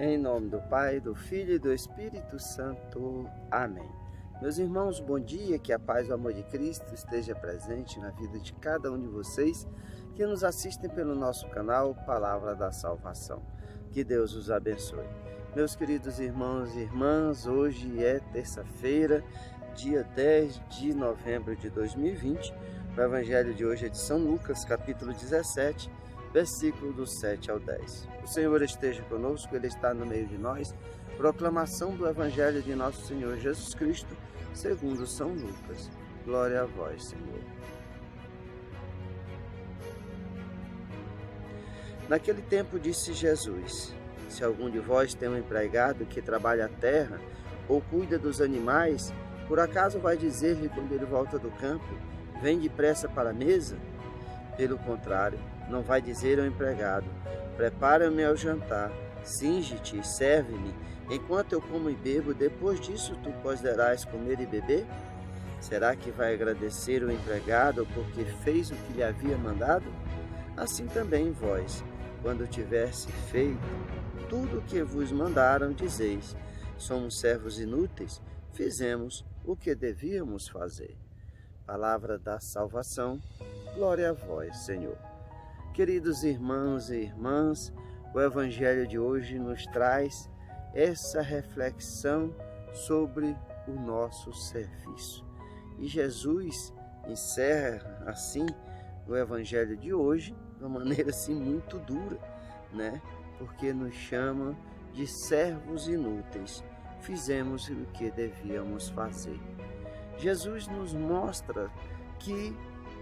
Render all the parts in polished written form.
Em nome do Pai, do Filho e do Espírito Santo. Amém. Meus irmãos, bom dia, que a paz e o amor de Cristo esteja presente na vida de cada um de vocês que nos assistem pelo nosso canal Palavra da Salvação. Que Deus os abençoe. Meus queridos irmãos e irmãs, hoje é terça-feira, dia 10 de novembro de 2020. O evangelho de hoje é de São Lucas, capítulo 17, versículo do 7 ao 10. O Senhor esteja conosco, Ele está no meio de nós. Proclamação do evangelho de nosso Senhor Jesus Cristo, segundo São Lucas. Glória a vós, Senhor. Naquele tempo disse Jesus: se algum de vós tem um empregado que trabalha a terra ou cuida dos animais, por acaso vai dizer-lhe quando ele volta do campo: vem depressa para a mesa? Pelo contrário, não vai dizer ao empregado: prepara-me ao jantar, cinge-te e serve-me, enquanto eu como e bebo, depois disso tu poderás comer e beber? Será que vai agradecer o empregado porque fez o que lhe havia mandado? Assim também vós, quando tivesse feito tudo o que vos mandaram, dizeis: somos servos inúteis, fizemos o que devíamos fazer. Palavra da salvação, glória a vós, Senhor. Queridos irmãos e irmãs, o evangelho de hoje nos traz essa reflexão sobre o nosso serviço. E Jesus encerra assim o evangelho de hoje de uma maneira assim muito dura, né? Porque nos chama de servos inúteis. Fizemos o que devíamos fazer. Jesus nos mostra que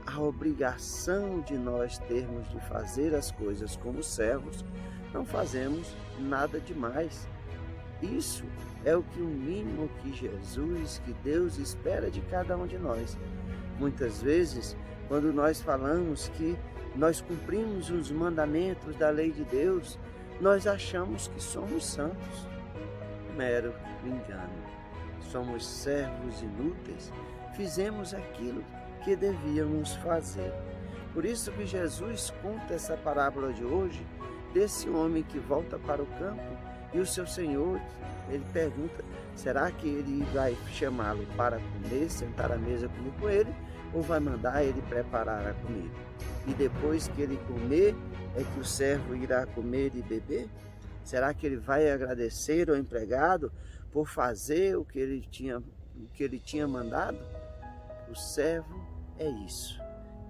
a obrigação de nós termos de fazer as coisas como servos, não fazemos nada demais. Isso é o mínimo que Jesus, que Deus espera de cada um de nós. Muitas vezes, quando nós falamos que nós cumprimos os mandamentos da lei de Deus, nós achamos que somos santos. Mero engano. Somos servos inúteis, fizemos aquilo que devíamos fazer. Por isso que Jesus conta essa parábola de hoje, desse homem que volta para o campo e o seu Senhor, ele pergunta, será que ele vai chamá-lo para comer, sentar à mesa comer com ele, ou vai mandar ele preparar a comida? E depois que ele comer, é que o servo irá comer e beber? Será que ele vai agradecer ao empregado por fazer o que ele tinha mandado? O servo é isso,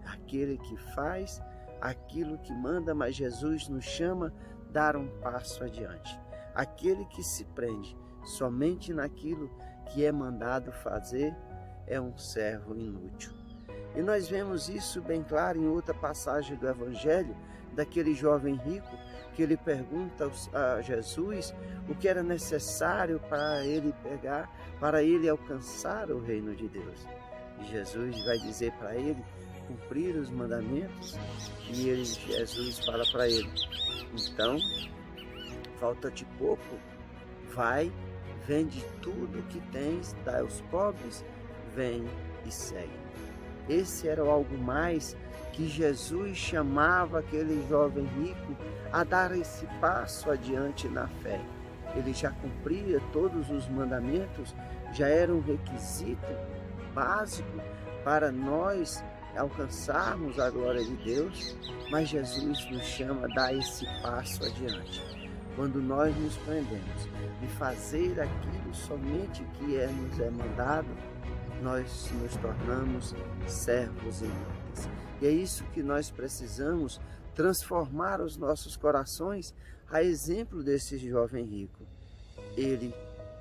aquele que faz aquilo que manda, mas Jesus nos chama a dar um passo adiante. Aquele que se prende somente naquilo que é mandado fazer é um servo inútil. E nós vemos isso bem claro em outra passagem do Evangelho, daquele jovem rico, que ele pergunta a Jesus o que era necessário para ele alcançar o reino de Deus. E Jesus vai dizer para ele cumprir os mandamentos, e Jesus fala para ele: então, falta-te pouco, vai, vende tudo o que tens, dá aos pobres, vem e segue. Esse era algo mais que Jesus chamava aquele jovem rico a dar esse passo adiante na fé. Ele já cumpria todos os mandamentos, já era um requisito básico para nós alcançarmos a glória de Deus, mas Jesus nos chama a dar esse passo adiante. Quando nós nos prendemos de fazer aquilo somente que nos é mandado, nós nos tornamos servos inúteis. E é isso que nós precisamos transformar os nossos corações a exemplo desse jovem rico. Ele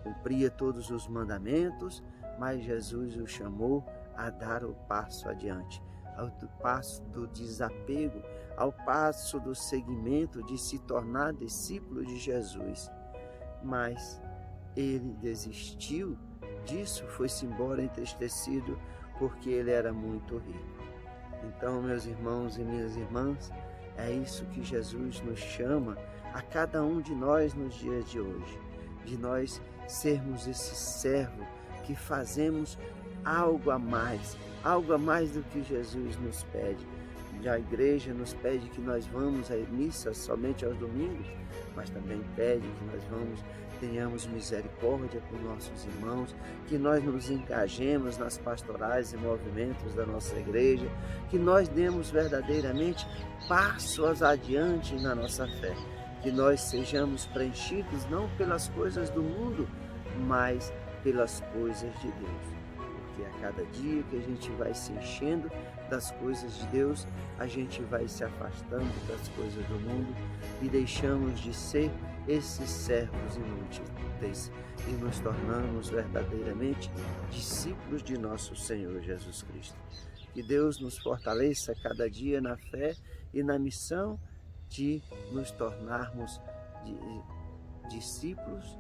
cumpria todos os mandamentos, mas Jesus o chamou a dar o passo adiante, ao passo do desapego, ao passo do seguimento, de se tornar discípulo de Jesus. Mas ele desistiu disso, foi-se embora entristecido, porque ele era muito rico. Então, meus irmãos e minhas irmãs, é isso que Jesus nos chama a cada um de nós nos dias de hoje, de nós sermos esse servo que fazemos algo a mais do que Jesus nos pede. Já a igreja nos pede que nós vamos à missa somente aos domingos, mas também pede que nós tenhamos misericórdia por nossos irmãos, que nós nos engajemos nas pastorais e movimentos da nossa igreja, que nós demos verdadeiramente passos adiante na nossa fé, que nós sejamos preenchidos não pelas coisas do mundo, mas pelas coisas de Deus. Porque a cada dia que a gente vai se enchendo das coisas de Deus, a gente vai se afastando das coisas do mundo e deixamos de ser esses servos inúteis e nos tornamos verdadeiramente discípulos de nosso Senhor Jesus Cristo. Que Deus nos fortaleça cada dia na fé e na missão de nos tornarmos discípulos,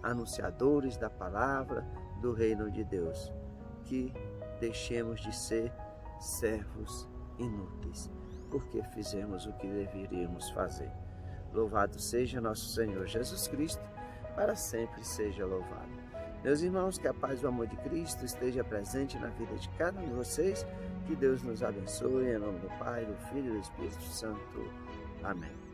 anunciadores da palavra do reino de Deus. Que deixemos de ser servos inúteis, porque fizemos o que deveríamos fazer. Louvado seja nosso Senhor Jesus Cristo, para sempre seja louvado. Meus irmãos, que a paz e o amor de Cristo esteja presente na vida de cada um de vocês, que Deus nos abençoe, em nome do Pai, do Filho e do Espírito Santo. Amém.